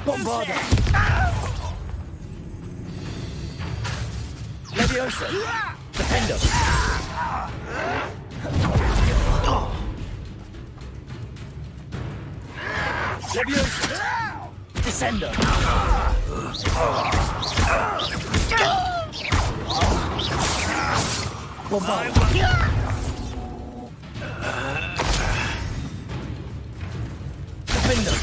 Bombarda. Leviosa. Defender. Leviosa. Descender. Bombarda. Defender.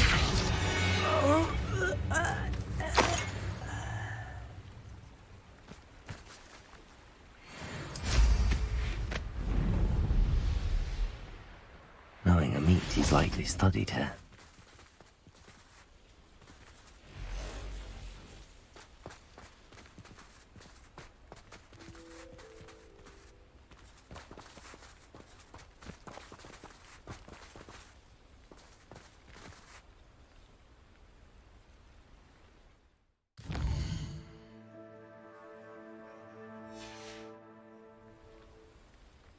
Knowing a meat, he's likely studied here.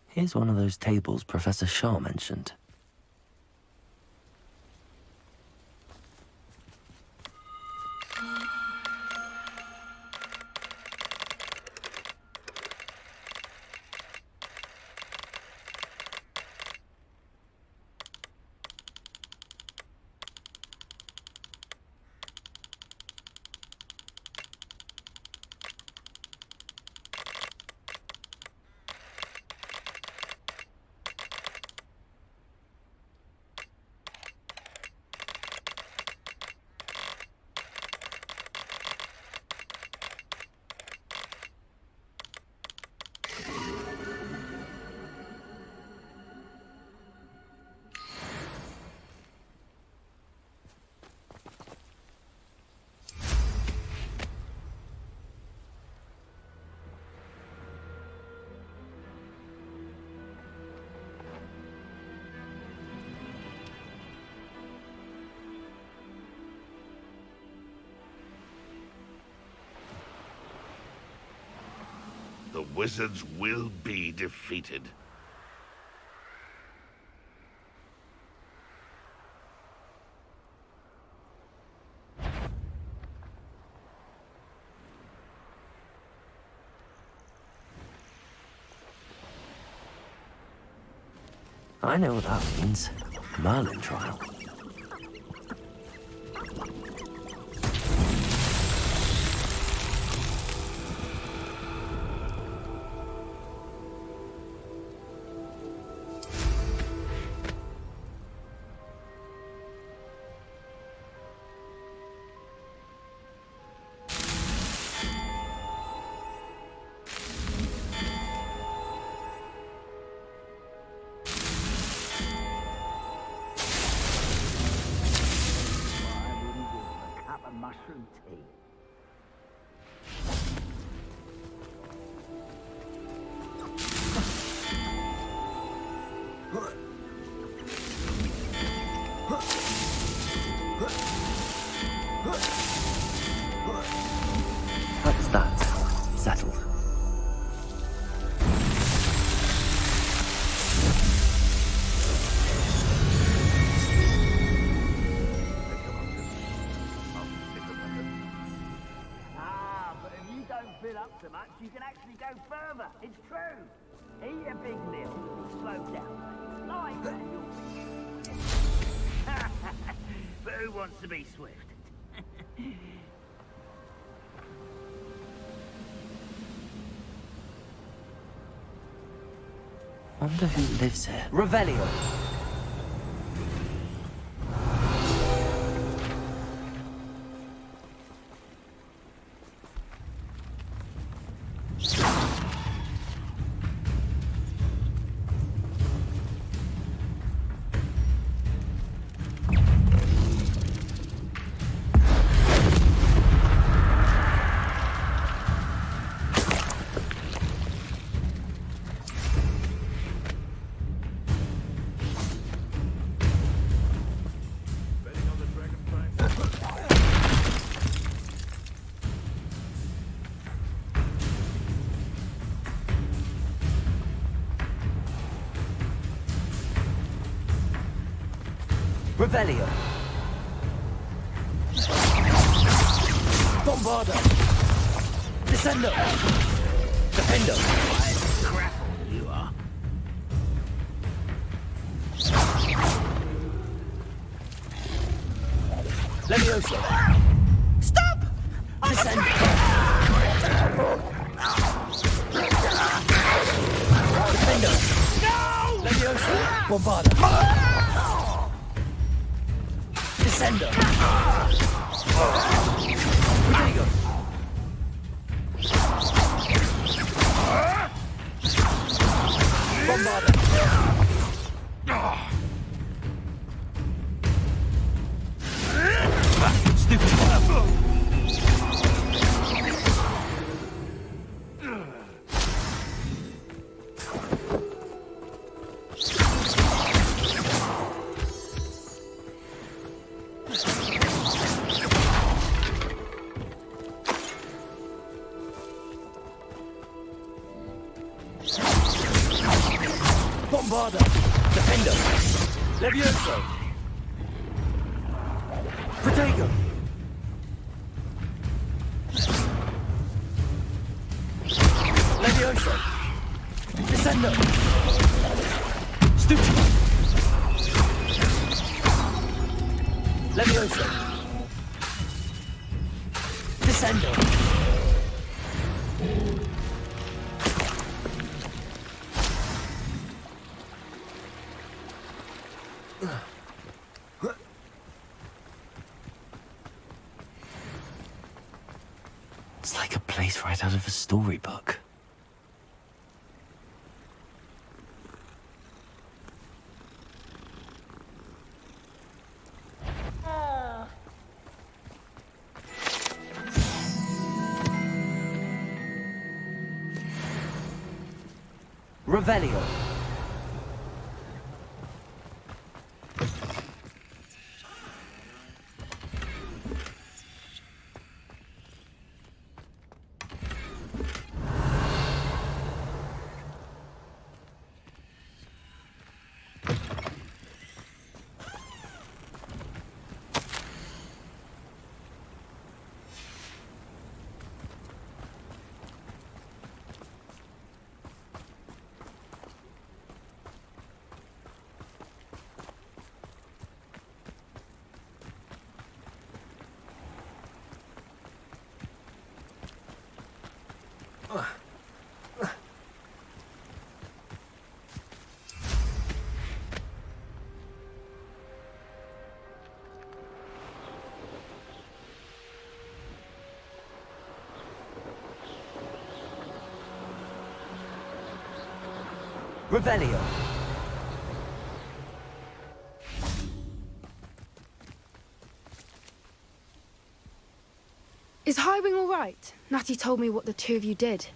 Here's one of those tables Professor Shaw mentioned. The wizards will be defeated. I know what that means. Merlin trial. Mushroom tea. That's that. Settled. So much, you can actually go further. It's true. Eat a big meal, slow down. Like that, but who wants to be swift? Wonder who lives here. Revelio. Revelio. Bombarda. Descendo. Defendo. Grapple, you are. Levioso. Stop! Descendo. Defendo. No! Levioso. Bombarda. Descendo. Protego. Bombarda. Stupid. Bombarda. Defendo. Levioso. Protego. Levioso. Descendo. Stupid. Levioso. Descendo. It's like a place right out of a storybook. Revelio. Revelio. Is Highwing all right? Natty told me what the two of you did.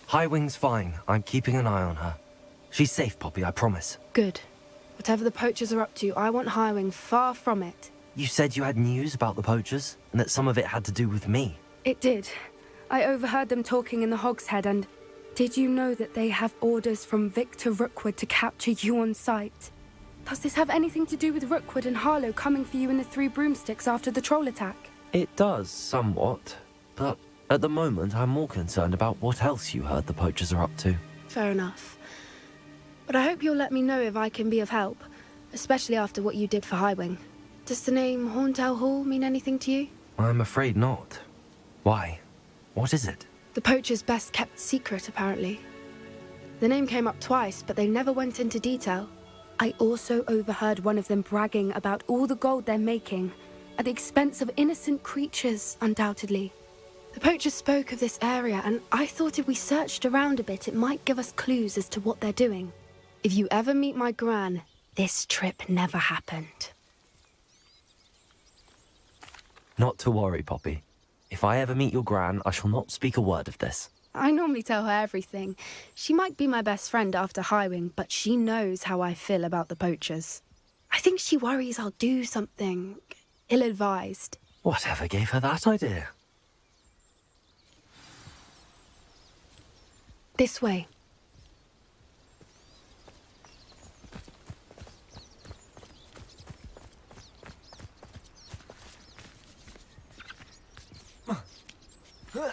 Highwing's fine. I'm keeping an eye on her. She's safe, Poppy, I promise. Good. Whatever the poachers are up to, I want Highwing far from it. You said you had news about the poachers, and that some of it had to do with me. It did. I overheard them talking in the Hogshead, and did you know that they have orders from Victor Rookwood to capture you on sight? Does this have anything to do with Rookwood and Harlow coming for you in the Three Broomsticks after the troll attack? It does, somewhat. But at the moment, I'm more concerned about what else you heard the poachers are up to. Fair enough. But I hope you'll let me know if I can be of help, especially after what you did for Highwing. Does the name Horntail Hall mean anything to you? I'm afraid not. Why? What is it? The poacher's best kept secret, apparently. The name came up twice, but they never went into detail. I also overheard one of them bragging about all the gold they're making, at the expense of innocent creatures, undoubtedly. The poacher spoke of this area, and I thought if we searched around a bit, it might give us clues as to what they're doing. If you ever meet my gran, this trip never happened. Not to worry, Poppy. If I ever meet your gran, I shall not speak a word of this. I normally tell her everything. She might be my best friend after Highwing, but she knows how I feel about the poachers. I think she worries I'll do something ill-advised. Whatever gave her that idea? This way. A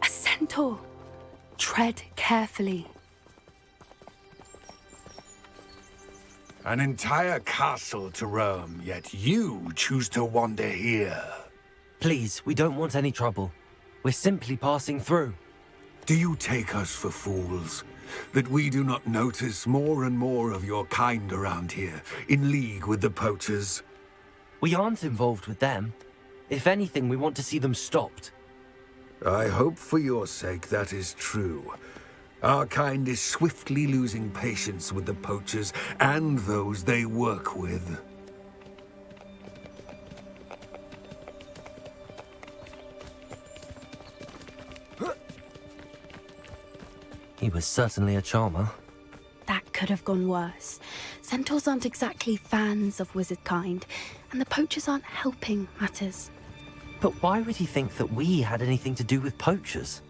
centaur. Tread carefully. An entire castle to roam, yet you choose to wander here. Please, we don't want any trouble. We're simply passing through. Do you take us for fools? That we do not notice more and more of your kind around here, in league with the poachers? We aren't involved with them. If anything, we want to see them stopped. I hope for your sake that is true. Our kind is swiftly losing patience with the poachers and those they work with. He was certainly a charmer. That could have gone worse. Centaurs aren't exactly fans of wizard kind, and the poachers aren't helping matters. But why would he think that we had anything to do with poachers?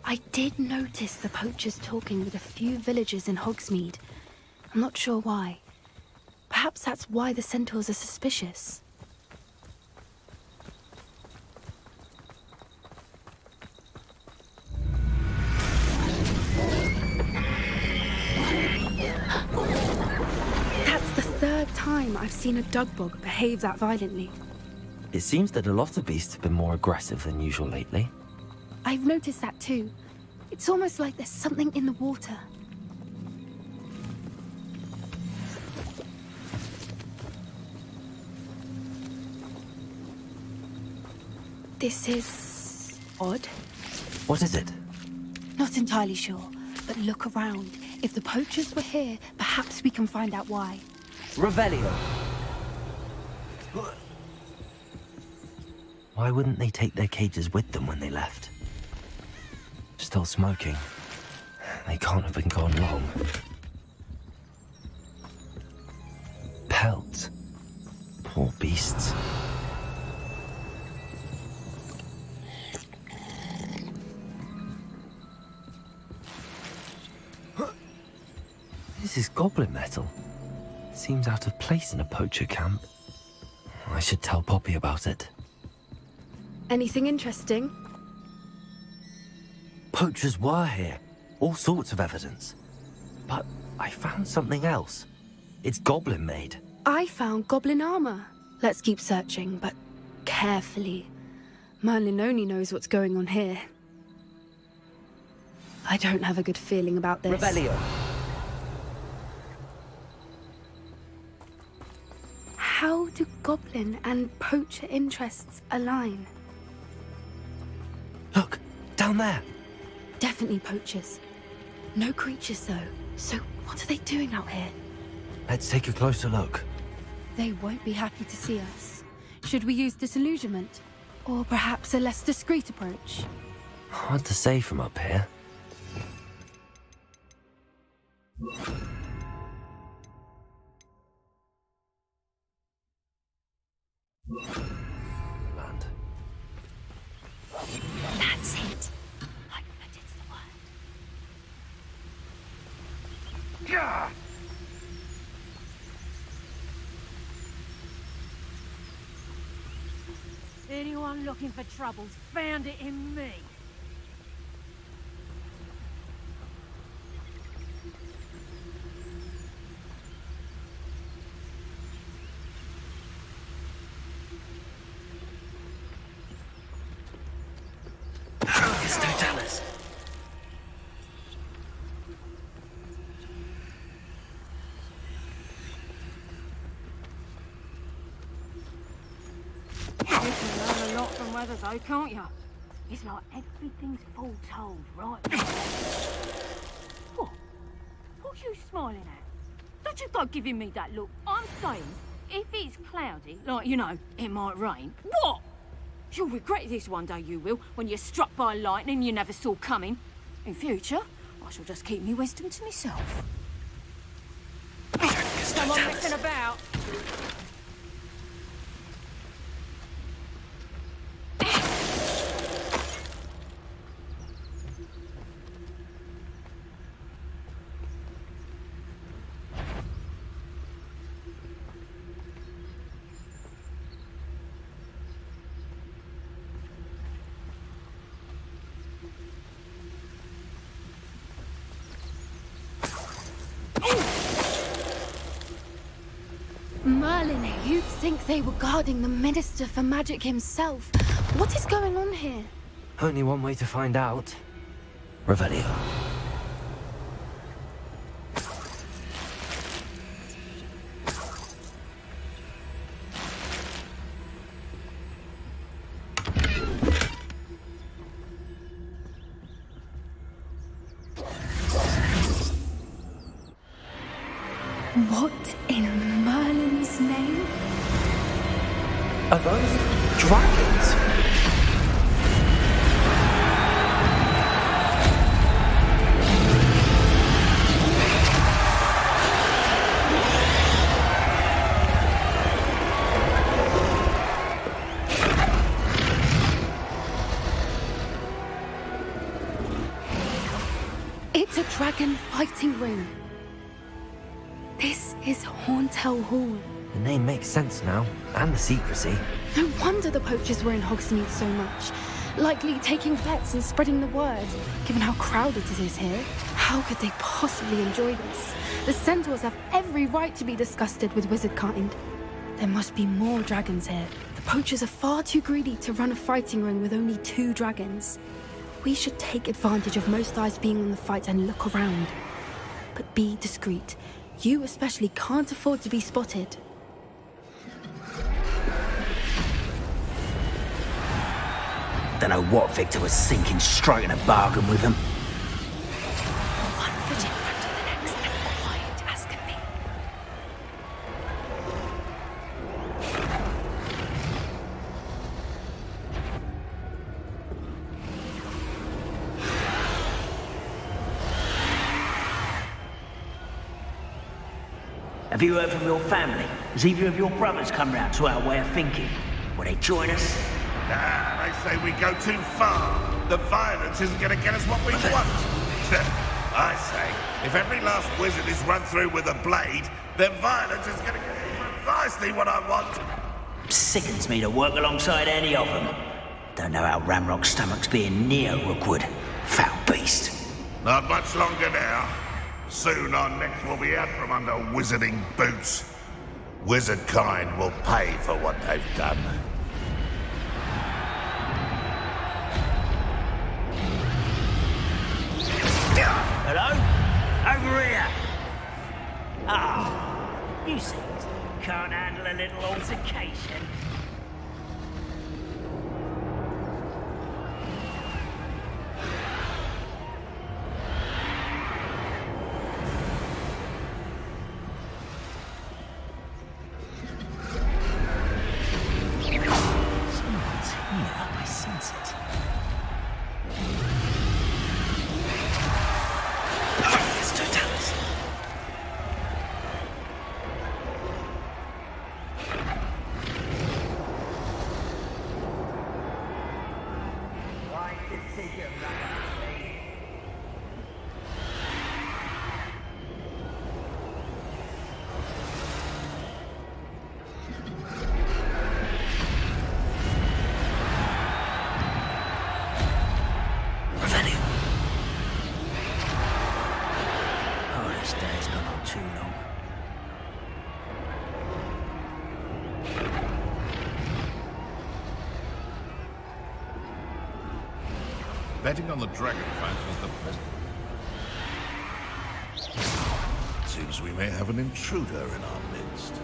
I did notice the poachers talking with a few villagers in Hogsmeade. I'm not sure why. Perhaps that's why the centaurs are suspicious. That's the third time I've seen a dugbog behave that violently. It seems that a lot of beasts have been more aggressive than usual lately. I've noticed that too. It's almost like there's something in the water. This is odd. What is it? Not entirely sure, but look around. If the poachers were here, perhaps we can find out why. Revelio. Why wouldn't they take their cages with them when they left? Still smoking. They can't have been gone long. Pelts. Poor beasts. This is goblin metal. Seems out of place in a poacher camp. I should tell Poppy about it. Anything interesting? Poachers were here. All sorts of evidence. But I found something else. It's goblin made. I found goblin armor. Let's keep searching, but carefully. Merlin only knows what's going on here. I don't have a good feeling about this. Revelio. How do goblin and poacher interests align? Look, down there. Definitely poachers. No creatures though. So what are they doing out here? Let's take a closer look. They won't be happy to see us. Should we use disillusionment? Or perhaps a less discreet approach? Hard to say from up here. Land. That's it. I bet it's the word. Anyone looking for troubles found it in me. You can learn a lot from weather though, can't you? It's like everything's foretold, right? What? What are you smiling at? Don't you go giving me that look. I'm saying, if it's cloudy, like, you know, it might rain, what? You'll regret this one day, you will, when you're struck by lightning you never saw coming. In future, I shall just keep me wisdom to myself. Come on, messing about. Merlin, you'd think they were guarding the Minister for Magic himself. What is going on here? Only one way to find out. Revelio. What in Merlin's name? Are those dragons? It's a dragon fighting ring. This is Hauntel Hall. The name makes sense now, and the secrecy. No wonder the poachers were in Hogsmeade so much. Likely taking bets and spreading the word, given how crowded it is here. How could they possibly enjoy this? The centaurs have every right to be disgusted with wizard kind. There must be more dragons here. The poachers are far too greedy to run a fighting ring with only 2 dragons. We should take advantage of most eyes being on the fight and look around. But be discreet. You especially can't afford to be spotted. Don't know what Victor was thinking, striking a bargain with them. One foot in front of the next and quiet as can be. Have you heard from your family? Has either of your brothers come round to our way of thinking? Will they join us? Nah, they say we go too far. The violence isn't going to get us what we want. I say, if every last wizard is run through with a blade, then violence is going to get precisely what I want. Sickens me to work alongside any of them. Don't know how Ramrock's stomach's being near Rookwood. Foul beast. Not much longer now. Soon our necks will be out from under wizarding boots. Wizard kind will pay for what they've done. Hello? Over here! Ah, you see, can't handle a little altercation. Someone's here, I sense it. Betting on the dragon fight was the best. Seems we may have an intruder in our midst.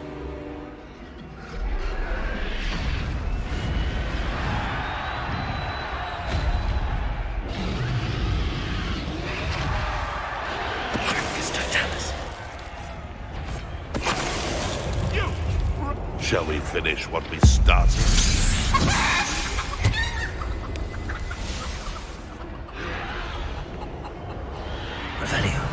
Shall we finish what we started? Revelio.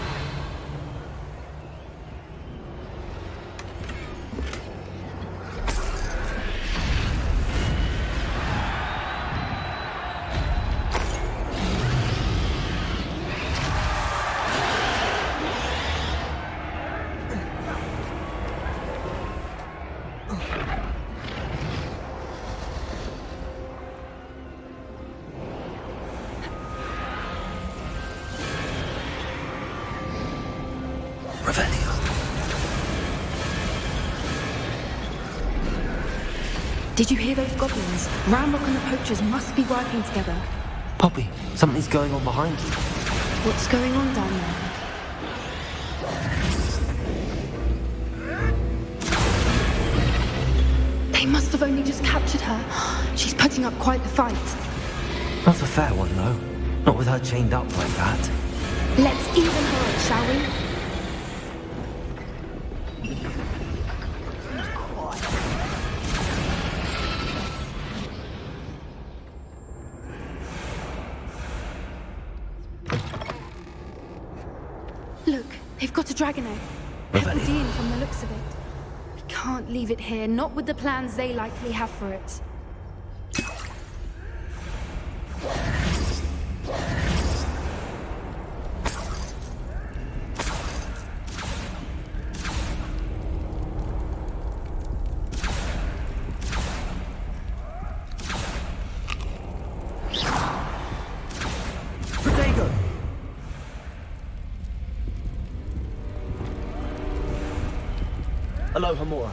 Did you hear those goblins? Ramrock and the poachers must be working together. Poppy, something's going on behind you. What's going on down there? They must have only just captured her. She's putting up quite the fight. Not a fair one, though. Not with her chained up like that. Let's even her up, shall we? Look, they've got a dragon egg. Reveille from the looks of it. We can't leave it here, not with the plans they likely have for it. Aloha Mora.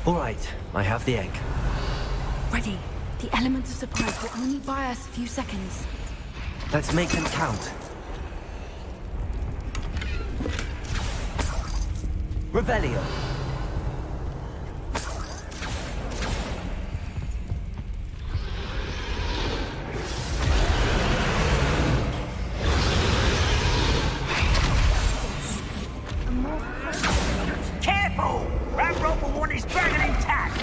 All right, I have the egg. Ready. The element of surprise will only buy us a few seconds. Let's make them count. Revelio. Careful! Ramrock will want his dragon intact!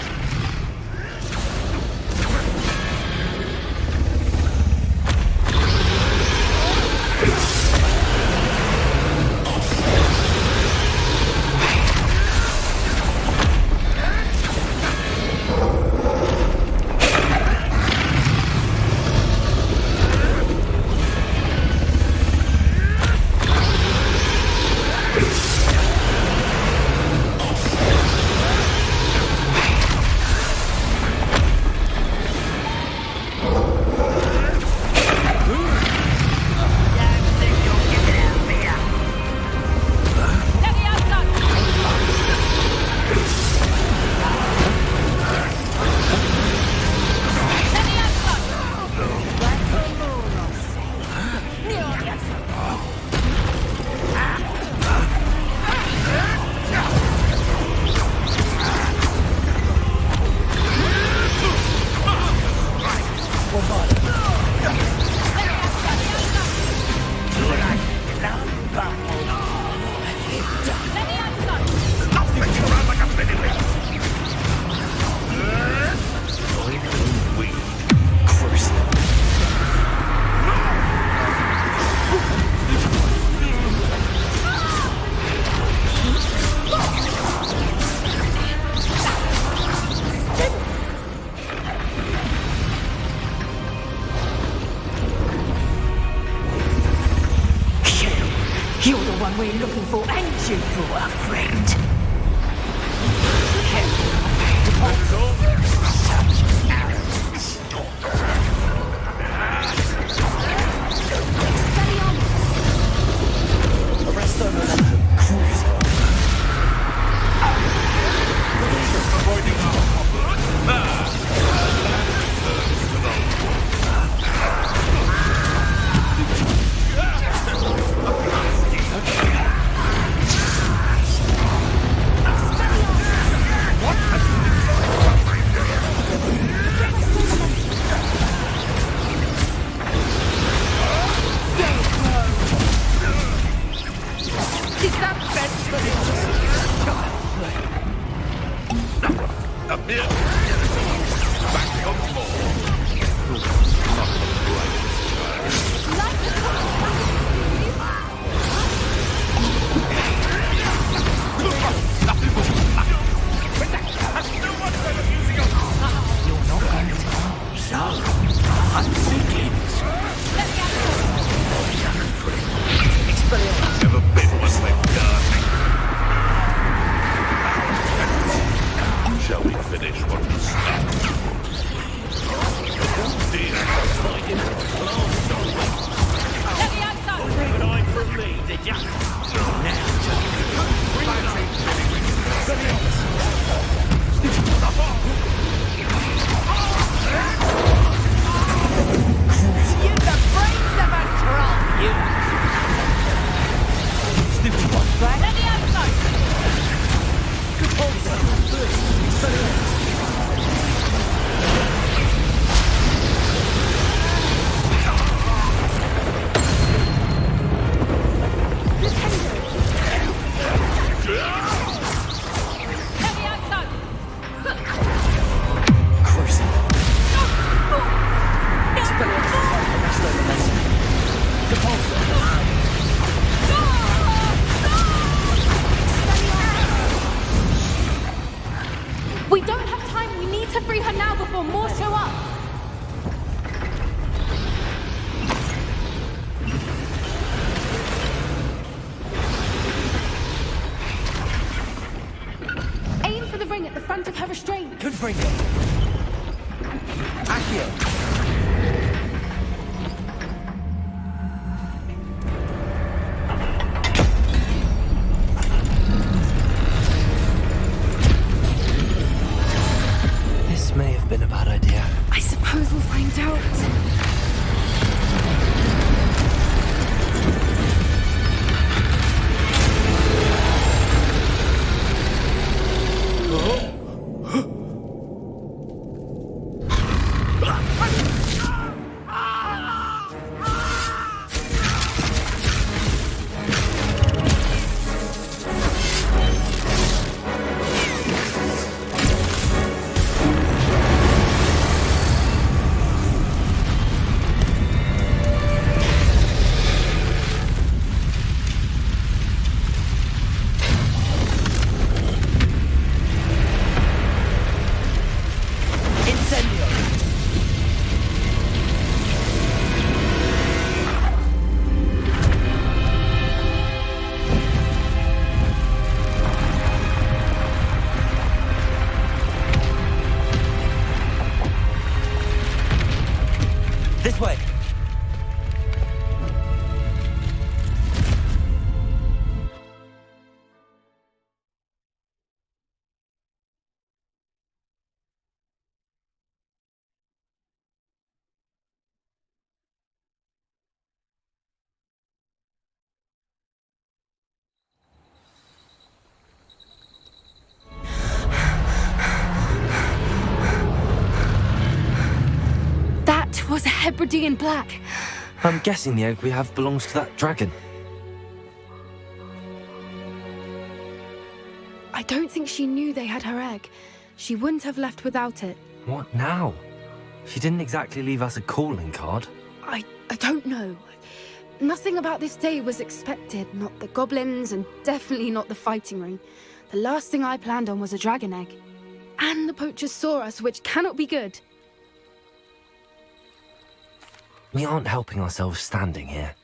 You're the one we're looking for, ain't you, poor friend? Arresto momentum. Cruise. You're Use the brains of a troll, you! Stupid one. Right at the outside! Heavy outside! Cruising. We don't have time. We need to free her now before more show up. Aim for the ring at the front of her restraint. Good bring it. Accio. This may have been a bad idea. I suppose we'll find out. This way. That was a Hebridean black. I'm guessing the egg we have belongs to that dragon. I don't think she knew they had her egg. She wouldn't have left without it. What now? She didn't exactly leave us a calling card. I don't know. Nothing about this day was expected. Not the goblins, and definitely not the fighting ring. The last thing I planned on was a dragon egg. And the poachers saw us, which cannot be good. We aren't helping ourselves standing here.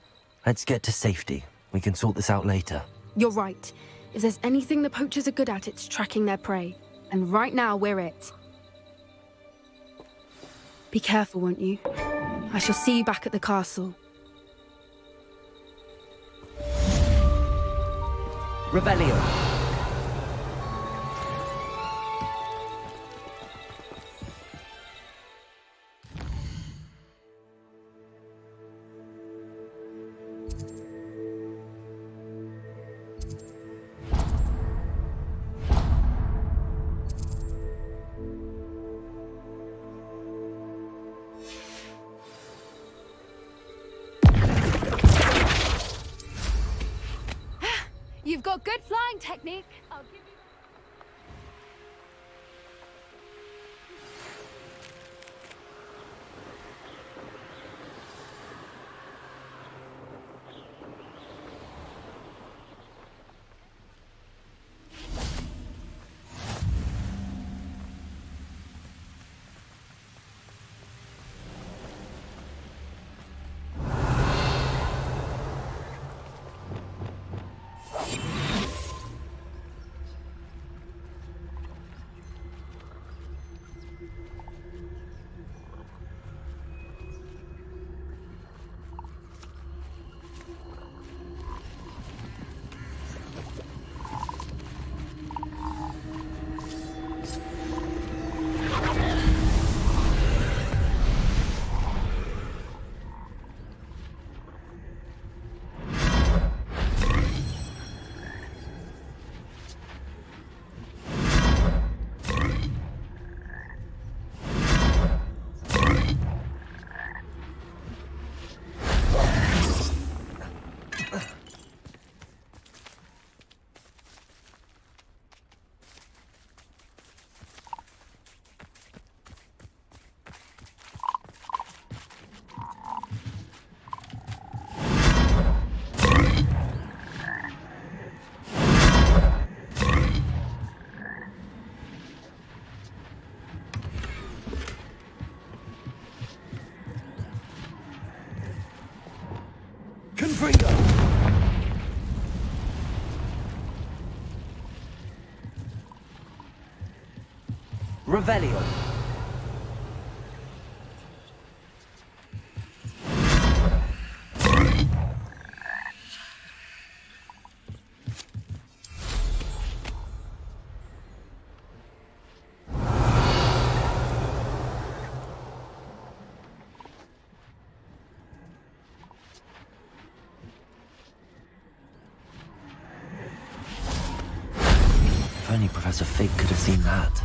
Let's get to safety. We can sort this out later. You're right. If there's anything the poachers are good at, it's tracking their prey. And right now, we're it. Be careful, won't you? I shall see you back at the castle. Rebellion. You've got good flying technique. I'll give you... Confringo! Revelio. If only Professor Fig could have seen that.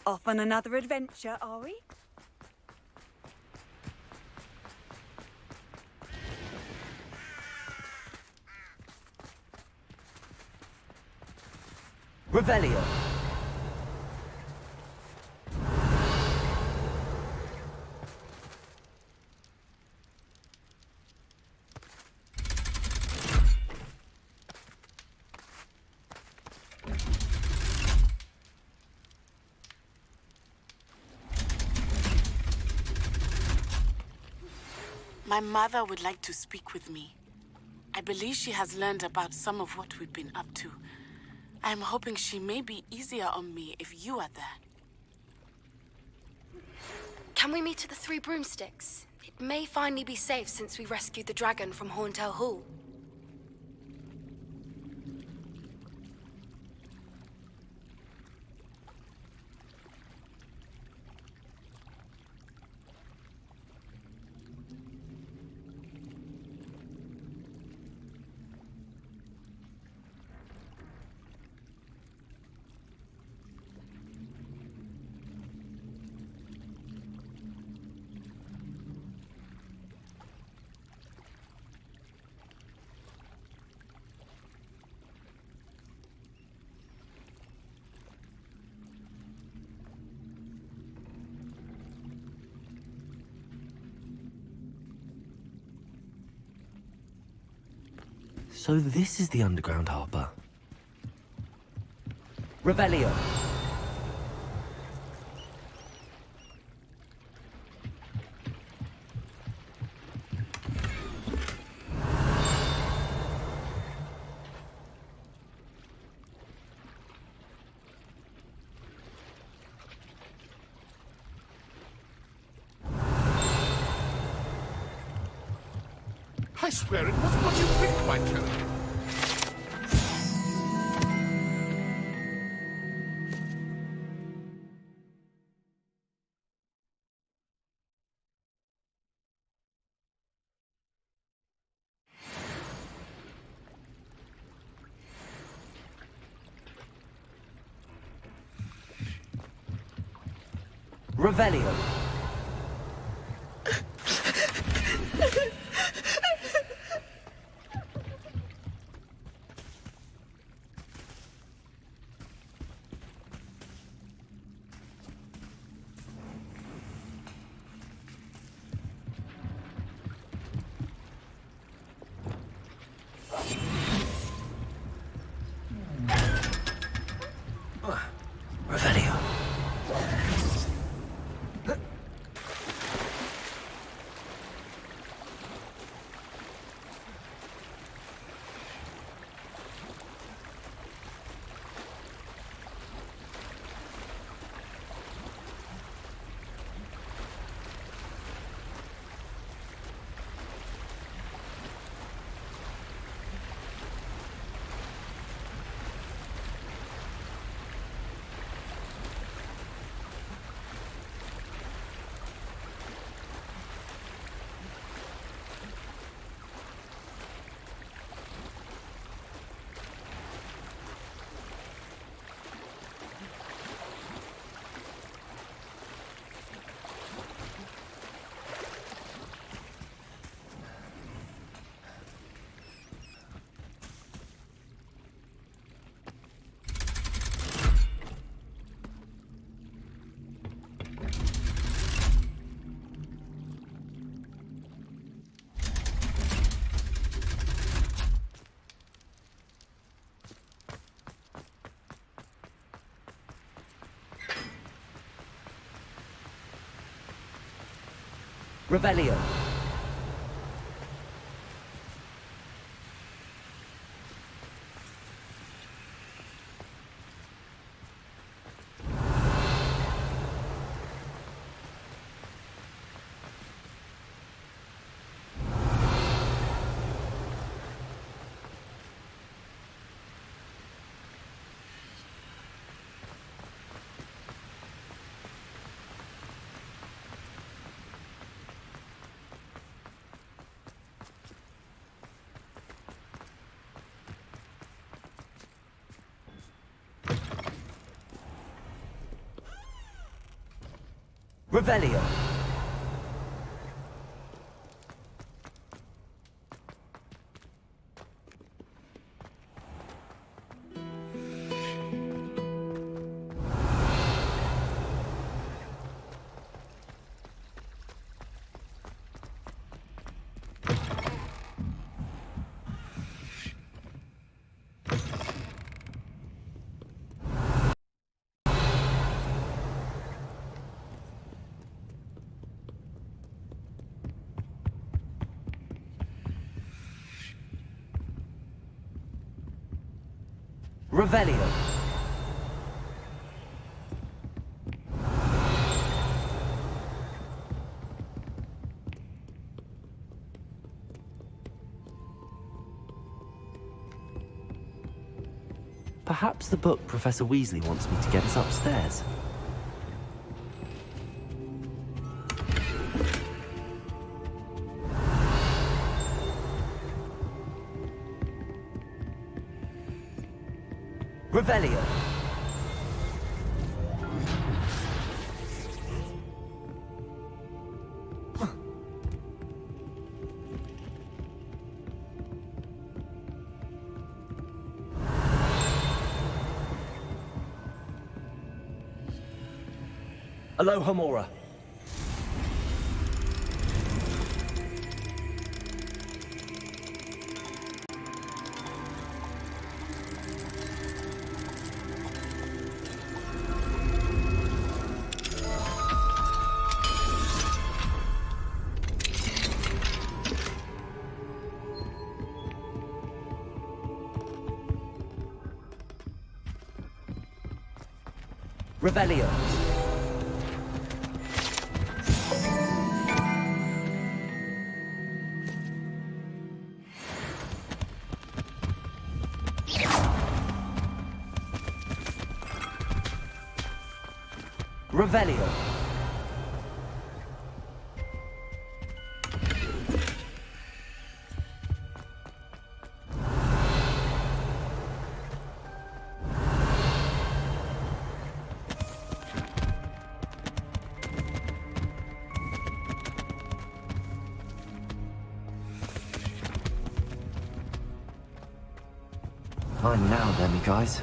Off on another adventure, are we? Revelio. My mother would like to speak with me. I believe she has learned about some of what we've been up to. I'm hoping she may be easier on me if you are there. Can we meet at the Three Broomsticks? It may finally be safe since we rescued the dragon from Horntail Hall. So this is the underground harbour. Revelio. I swear it wasn't what you think, my children. Revelio. Revelio. Revelio. Revelio. Revelio. Perhaps the book Professor Weasley wants me to get us upstairs. Revelio. Aloha Mora. Revelio. Revelio. Time now, then, you guys.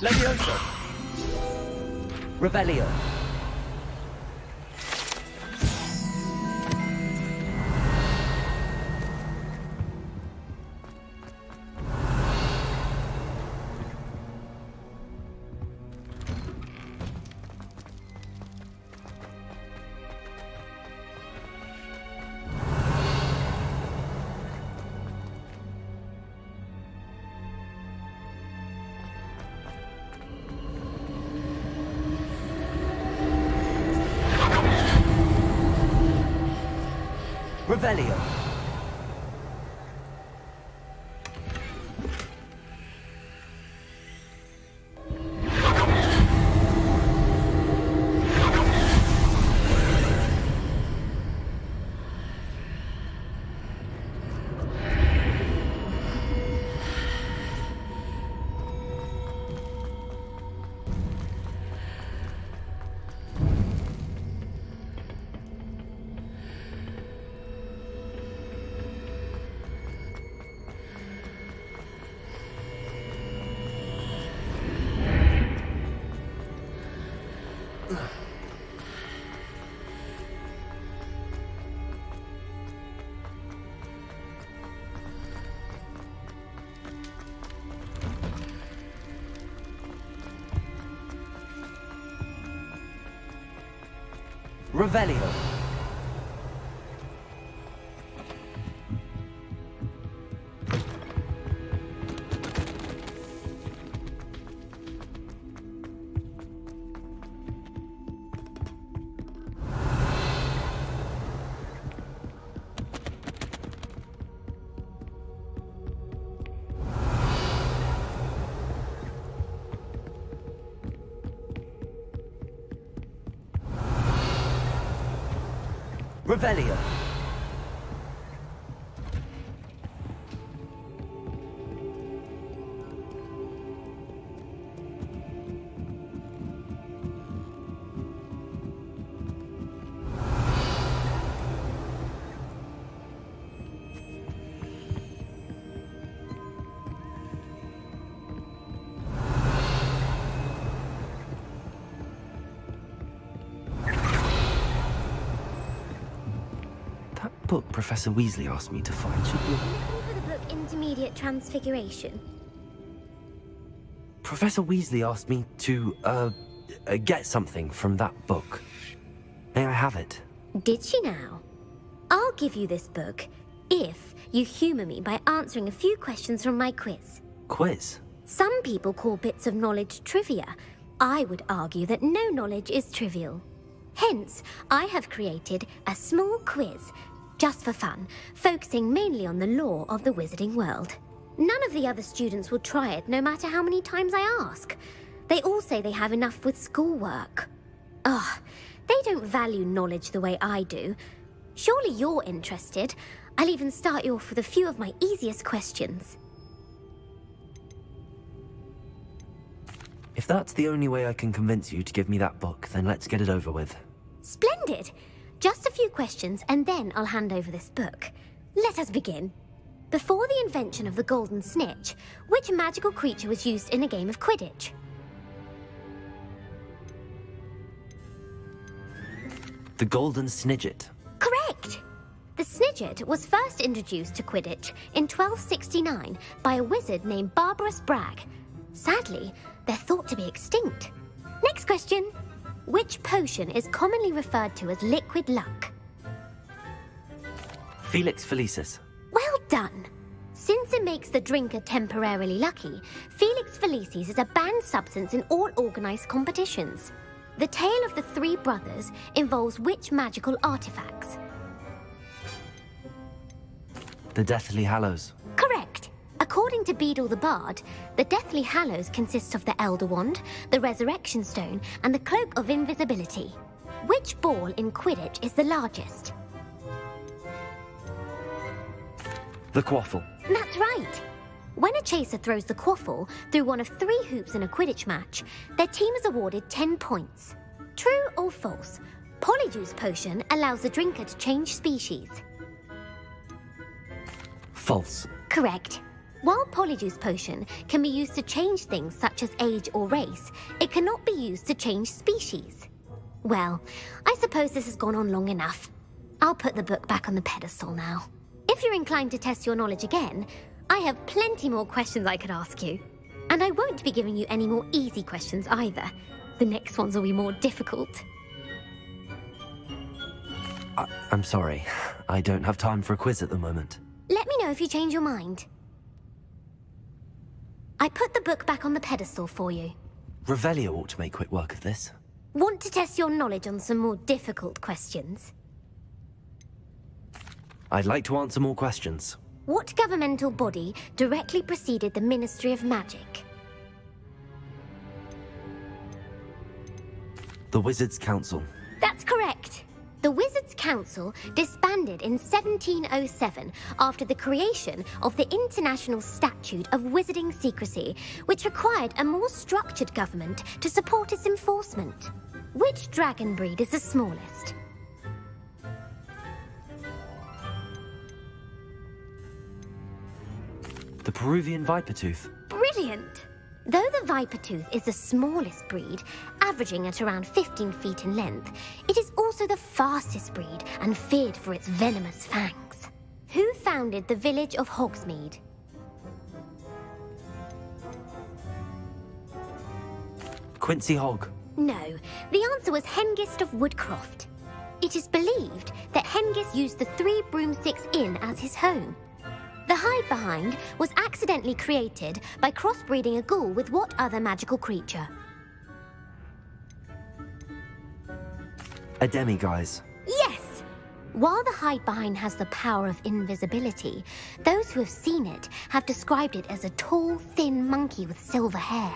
Levioso. Revelio. Revelio. Revelio. Revelio. Book Professor Weasley asked me to find should be... For the book Intermediate Transfiguration. Professor Weasley asked me to, get something from that book. May I have it? Did she now? I'll give you this book if you humour me by answering a few questions from my quiz. Quiz? Some people call bits of knowledge trivia. I would argue that no knowledge is trivial. Hence, I have created a small quiz, just for fun, focusing mainly on the lore of the wizarding world. None of the other students will try it, no matter how many times I ask. They all say they have enough with schoolwork. Ugh, they don't value knowledge the way I do. Surely you're interested. I'll even start you off with a few of my easiest questions. If that's the only way I can convince you to give me that book, then let's get it over with. Splendid! Just a few questions and then I'll hand over this book. Let us begin. Before the invention of the golden snitch, which magical creature was used in a game of Quidditch? The golden snidget. Correct! The snidget was first introduced to Quidditch in 1269 by a wizard named Barbarous Bragg. Sadly, they're thought to be extinct. Next question. Which potion is commonly referred to as liquid luck? Felix Felicis. Well done. Since it makes the drinker temporarily lucky, Felix Felicis is a banned substance in all organised competitions. The tale of the three brothers involves which magical artifacts? The Deathly Hallows. Correct. According to Beadle the Bard, the Deathly Hallows consists of the Elder Wand, the Resurrection Stone, and the Cloak of Invisibility. Which ball in Quidditch is the largest? The Quaffle. That's right. When a chaser throws the quaffle through one of 3 hoops in a Quidditch match, their team is awarded 10 points. True or false? Polyjuice Potion allows the drinker to change species. False. Correct. While Polyjuice Potion can be used to change things such as age or race, it cannot be used to change species. Well, I suppose this has gone on long enough. I'll put the book back on the pedestal now. If you're inclined to test your knowledge again, I have plenty more questions I could ask you. And I won't be giving you any more easy questions either. The next ones will be more difficult. I'm sorry. I don't have time for a quiz at the moment. Let me know if you change your mind. I put the book back on the pedestal for you. Revelio ought to make quick work of this. Want to test your knowledge on some more difficult questions? I'd like to answer more questions. What governmental body directly preceded the Ministry of Magic? The Wizards' Council. That's correct. The Wizards' Council disbanded in 1707 after the creation of the International Statute of Wizarding Secrecy, which required a more structured government to support its enforcement. Which dragon breed is the smallest? The Peruvian Vipertooth. Brilliant! Though the Vipertooth is the smallest breed, averaging at around 15 feet in length, it is also the fastest breed and feared for its venomous fangs. Who founded the village of Hogsmeade? Quincy Hogg. No, the answer was Hengist of Woodcroft. It is believed that Hengist used the 3 Broomsticks Inn as his home. The hide-behind was accidentally created by crossbreeding a ghoul with what other magical creature? A demiguise. Yes! While the hide-behind has the power of invisibility, those who have seen it have described it as a tall, thin monkey with silver hair.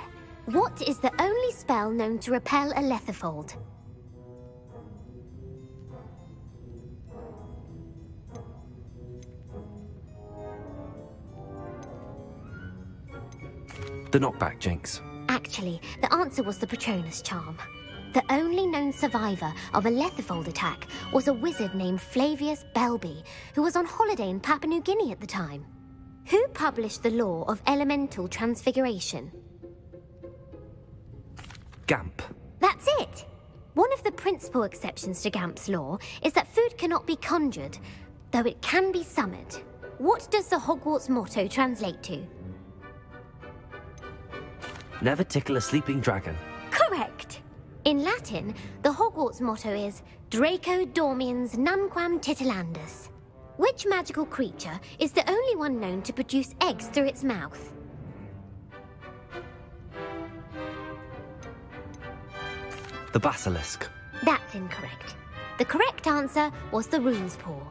What is the only spell known to repel a lethifold? The knockback jinx. Actually, the answer was the Patronus charm. The only known survivor of a lethifold attack was a wizard named Flavius Belby, who was on holiday in Papua New Guinea at the time. Who published the law of elemental transfiguration? Gamp. That's it! One of the principal exceptions to Gamp's law is that food cannot be conjured, though it can be summoned. What does the Hogwarts motto translate to? Never tickle a sleeping dragon. Correct! In Latin, the Hogwarts motto is Draco Dormiens Nunquam Titilandus. Which magical creature is the only one known to produce eggs through its mouth? The basilisk. That's incorrect. The correct answer was the rune's paw.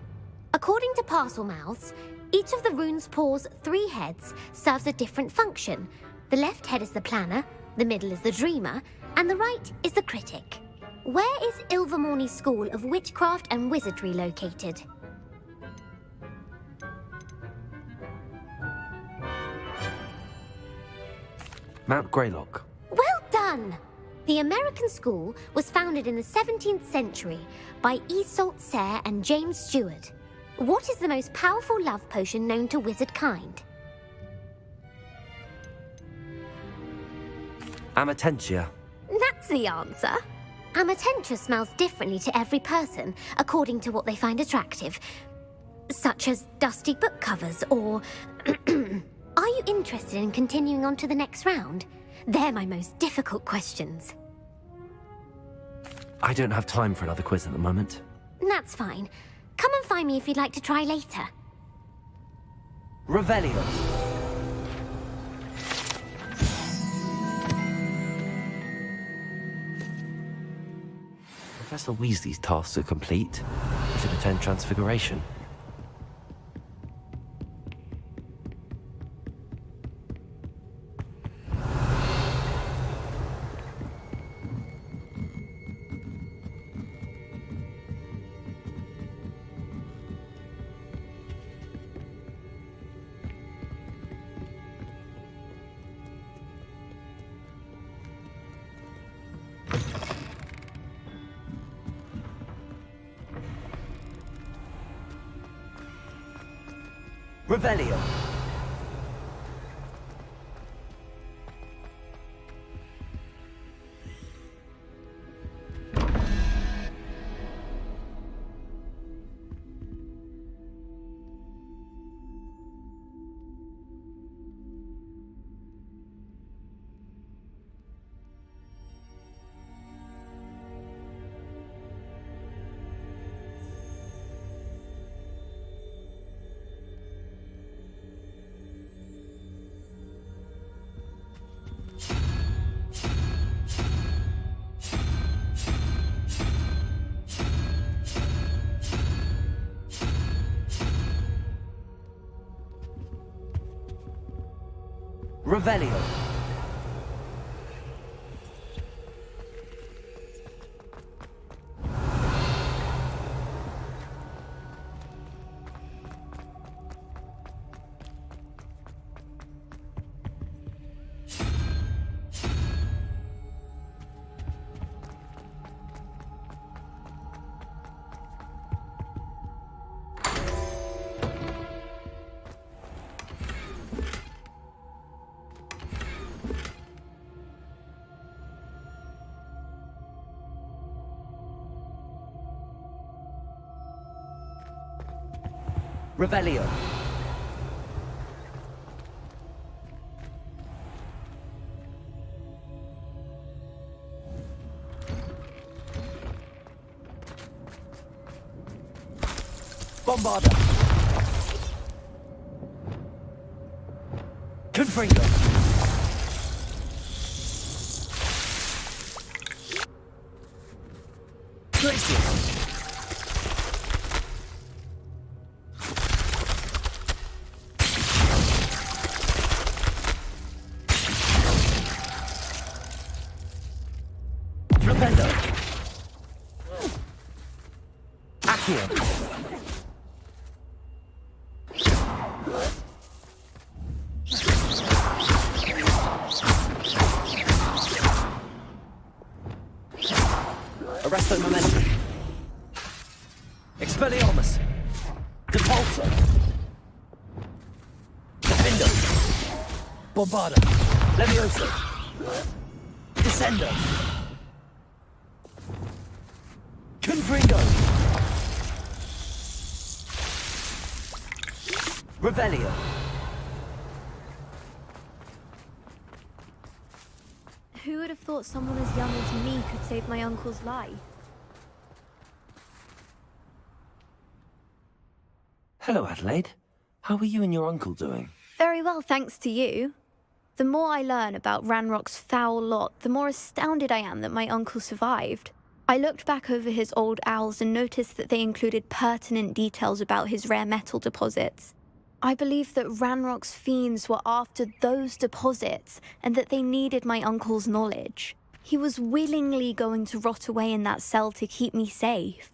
According to parcel mouths, each of the rune's paw's 3 heads serves a different function. The left head is the planner, the middle is the dreamer, and the right is the critic. Where is Ilvermorny's School of Witchcraft and Wizardry located? Mount Greylock. Well done! The American school was founded in the 17th century by Isolde Sayre and James Stewart. What is the most powerful love potion known to wizard kind? Amatentia. That's the answer. Amatentia smells differently to every person, according to what they find attractive, such as dusty book covers or... Are you interested in continuing on to the next round? They're my most difficult questions. I don't have time for another quiz at the moment. That's fine. Come and find me if you'd like to try later. Revelio. Professor Weasley's tasks are complete. I should attend Transfiguration. Revelio. Revelio. Revelio. Bombarda. Confringo. Glacier. Flipendo. Accio. Arresto momentum. Expelliarmus. Depulso. Defendo. Bombarda. Levioso. Descendo. Confringo. Revelio. Who would have thought someone as young as me could save my uncle's life. Hello, Adelaide. How are you and your uncle doing? Very well, thanks to you. The more I learn about Ranrock's foul lot, the more astounded I am that my uncle survived. I looked back over his old owls and noticed that they included pertinent details about his rare metal deposits. I believe that Ranrock's fiends were after those deposits and that they needed my uncle's knowledge. He was willingly going to rot away in that cell to keep me safe.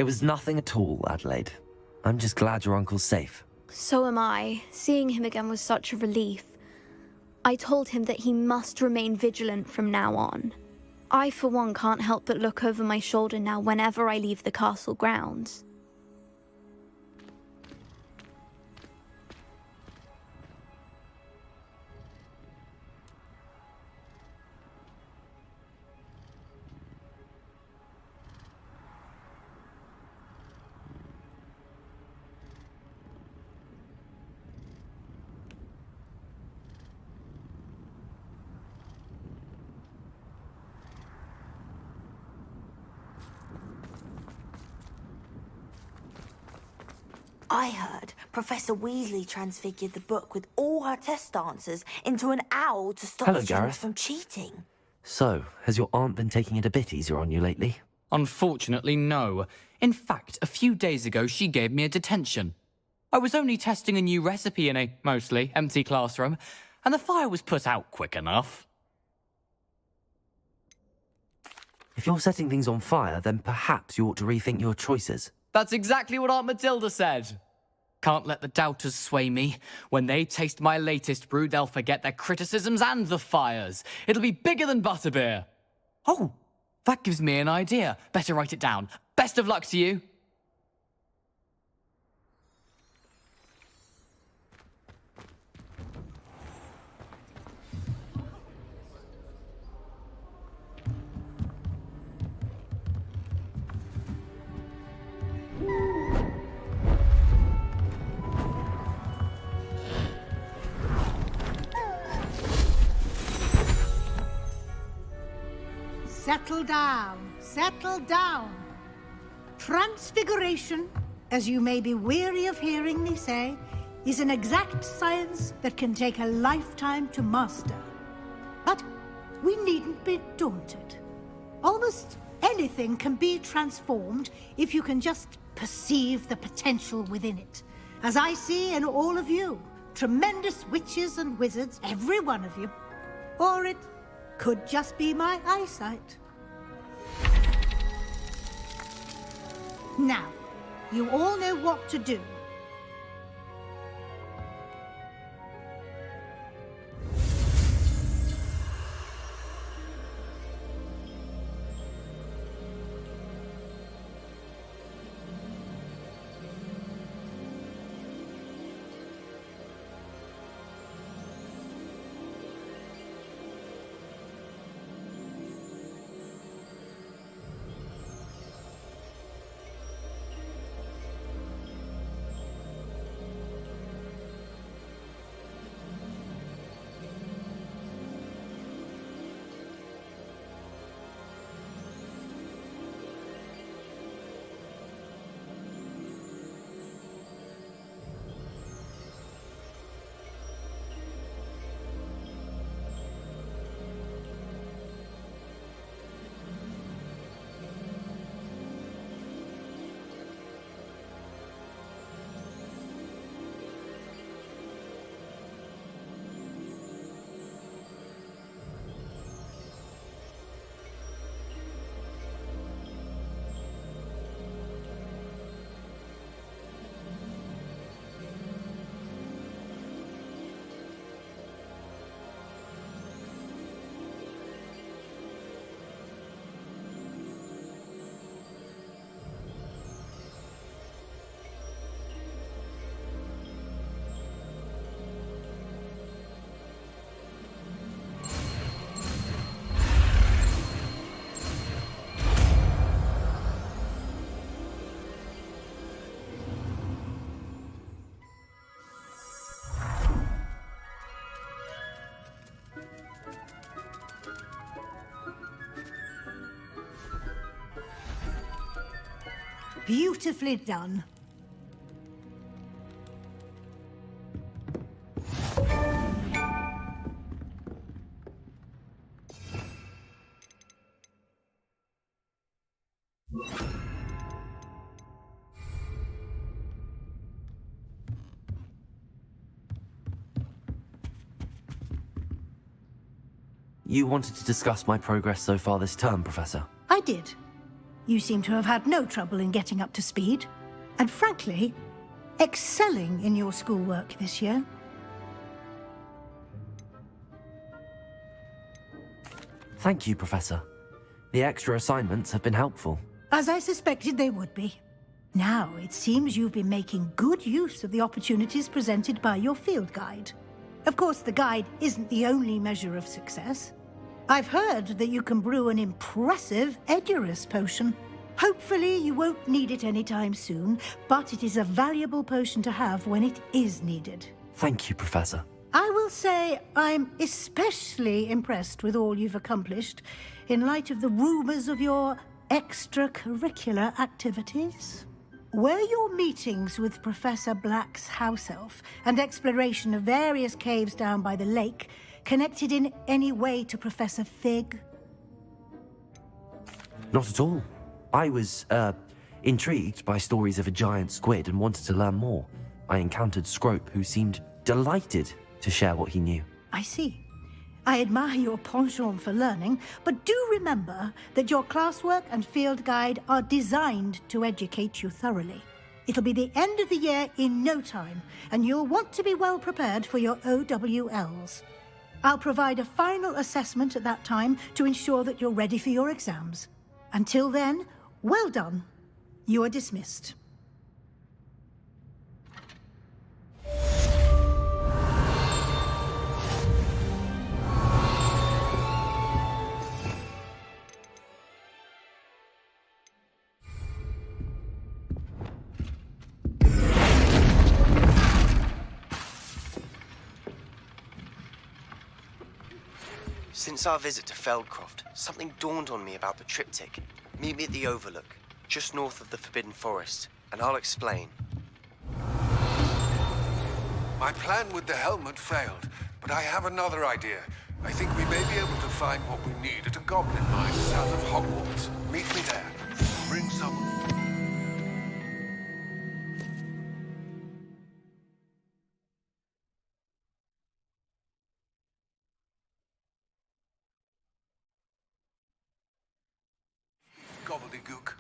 It was nothing at all, Adelaide. I'm just glad your uncle's safe. So am I. Seeing him again was such a relief. I told him that he must remain vigilant from now on. I, for one, can't help but look over my shoulder now whenever I leave the castle grounds. I heard Professor Weasley transfigured the book with all her test answers into an owl to stop Hello, students Gareth. from cheating. So, has your aunt been taking it a bit easier on you lately? Unfortunately, no. In fact, a few days ago, she gave me a detention. I was only testing a new recipe in a mostly empty classroom, and the fire was put out quick enough. If you're setting things on fire, then perhaps you ought to rethink your choices. That's exactly what Aunt Matilda said. Can't let the doubters sway me. When they taste my latest brew, they'll forget their criticisms and the fires. It'll be bigger than butterbeer. Oh, that gives me an idea. Better write it down. Best of luck to you. Settle down, settle down. Transfiguration, as you may be weary of hearing me say, is an exact science that can take a lifetime to master. But we needn't be daunted. Almost anything can be transformed if you can just perceive the potential within it. As I see in all of you, tremendous witches and wizards, every one of you. Or it could just be my eyesight. Now, you all know what to do. Beautifully done. You wanted to discuss my progress so far this term, Professor? I did. You seem to have had no trouble in getting up to speed, and frankly, excelling in your schoolwork this year. Thank you, Professor. The extra assignments have been helpful. As I suspected they would be. Now, it seems you've been making good use of the opportunities presented by your field guide. Of course, the guide isn't the only measure of success. I've heard that you can brew an impressive Edurus potion. Hopefully you won't need it anytime soon, but it is a valuable potion to have when it is needed. Thank you, Professor. I will say I'm especially impressed with all you've accomplished in light of the rumors of your extracurricular activities. Were your meetings with Professor Black's house elf and exploration of various caves down by the lake connected in any way to Professor Fig? Not at all. I was, intrigued by stories of a giant squid and wanted to learn more. I encountered Scrope, who seemed delighted to share what he knew. I see. I admire your penchant for learning, but do remember that your classwork and field guide are designed to educate you thoroughly. It'll be the end of the year in no time, and you'll want to be well prepared for your OWLs. I'll provide a final assessment at that time to ensure that you're ready for your exams. Until then, well done. You are dismissed. Since our visit to Feldcroft, something dawned on me about the triptych. Meet me at the Overlook, just north of the Forbidden Forest, and I'll explain. My plan with the helmet failed, but I have another idea. I think we may be able to find what we need at a goblin mine south of Hogwarts. Meet me there. Bring someone. Gobbledygook.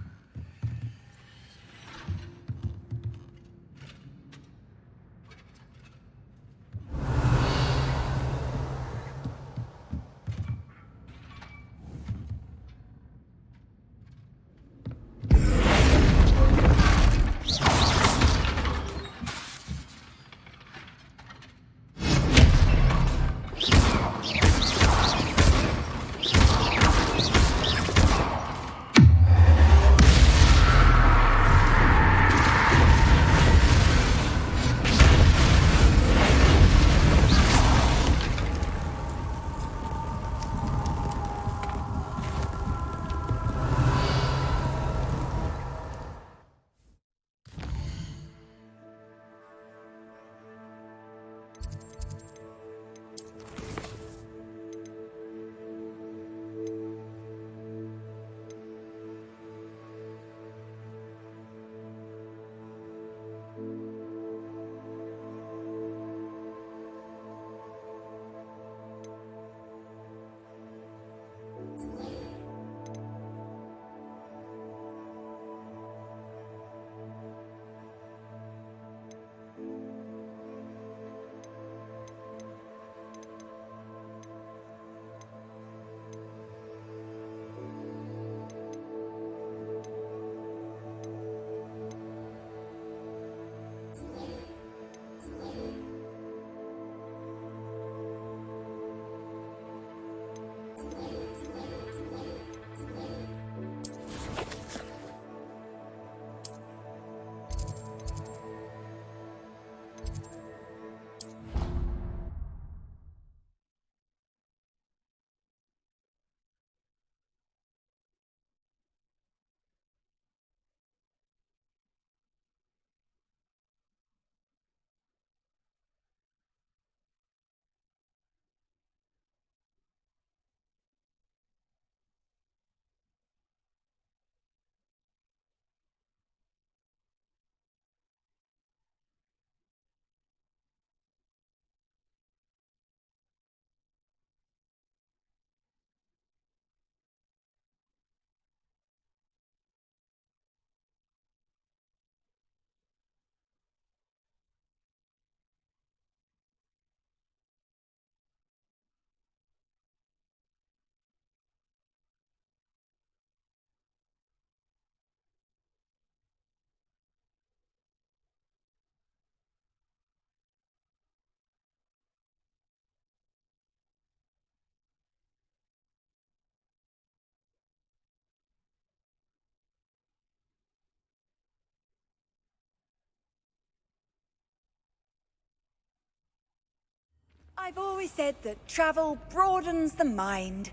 I've always said that travel broadens the mind.